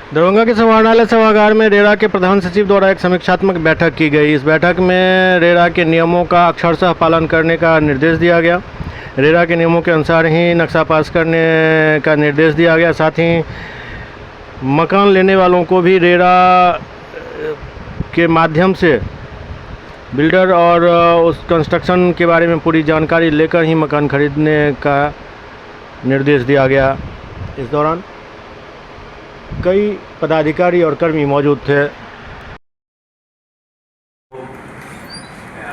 दरभंगा के समाहरणालय सभागार में रेरा के प्रधान सचिव द्वारा एक समीक्षात्मक बैठक की गई। इस बैठक में रेरा के नियमों का अक्षरशः पालन करने का निर्देश दिया गया। रेरा के नियमों के अनुसार ही नक्शा पास करने का निर्देश दिया गया। साथ ही मकान लेने वालों को भी रेरा के माध्यम से बिल्डर और उस कंस्ट्रक्शन के बारे में पूरी जानकारी लेकर ही मकान खरीदने का निर्देश दिया गया। इस दौरान कई पदाधिकारी और कर्मी मौजूद थे।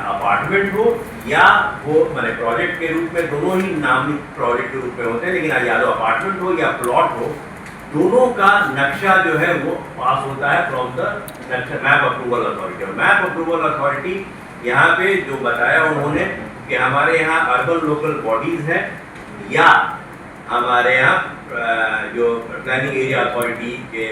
अपार्टमेंट हो या वो मैंने प्रोजेक्ट के रूप में, दोनों ही नामित प्रोजेक्ट के रूप में होते हैं, लेकिन या तो अपार्टमेंट हो या प्लॉट हो, दोनों का नक्शा जो है वो पास होता है from the map approval authority. Map approval authority यहाँ पे जो बताया उन्होंने कि हमारे यहाँ अर्बन लोकल बॉडीज है या हमारे यहाँ जो प्लानिंग एरिया अथॉरिटी के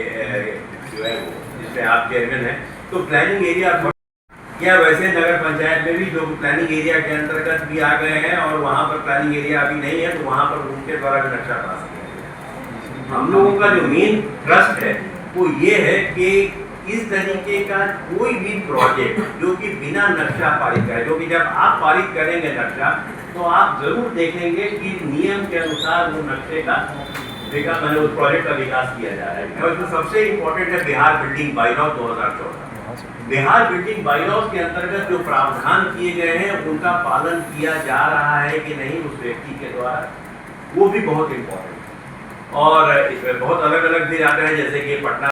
जो है वो जिसमें आप चेयरमैन हैं, तो प्लानिंग एरिया अथॉरिटी या वैसे नगर पंचायत में भी जो प्लानिंग एरिया के अंतर्गत भी आ गए हैं और वहाँ पर प्लानिंग एरिया अभी नहीं है, तो वहाँ पर उनके द्वारा भी नक्शा पास किया गया। हम लोगों का जो मेन ट्रस्ट है वो ये है कि इस तरीके का कोई भी प्रोजेक्ट जो कि बिना नक्शा पारित करे, जो कि जब आप पारित करेंगे नक्शा, तो आप जरूर देखेंगे कि नियम के अनुसार वो नक्शे का मैंने उस प्रोजेक्ट का विकास किया जा रहा है। और इसमें सबसे इम्पोर्टेंट है बिहार बिल्डिंग बाईलॉ 2014। बिहार बिल्डिंग बाईलॉ के अंतर्गत जो प्रावधान किए गए हैं उनका पालन किया जा रहा है कि नहीं उस व्यक्ति के द्वारा, वो भी बहुत इम्पोर्टेंट। और इसमें बहुत अलग अलग भी जाते हैं, जैसे कि पटना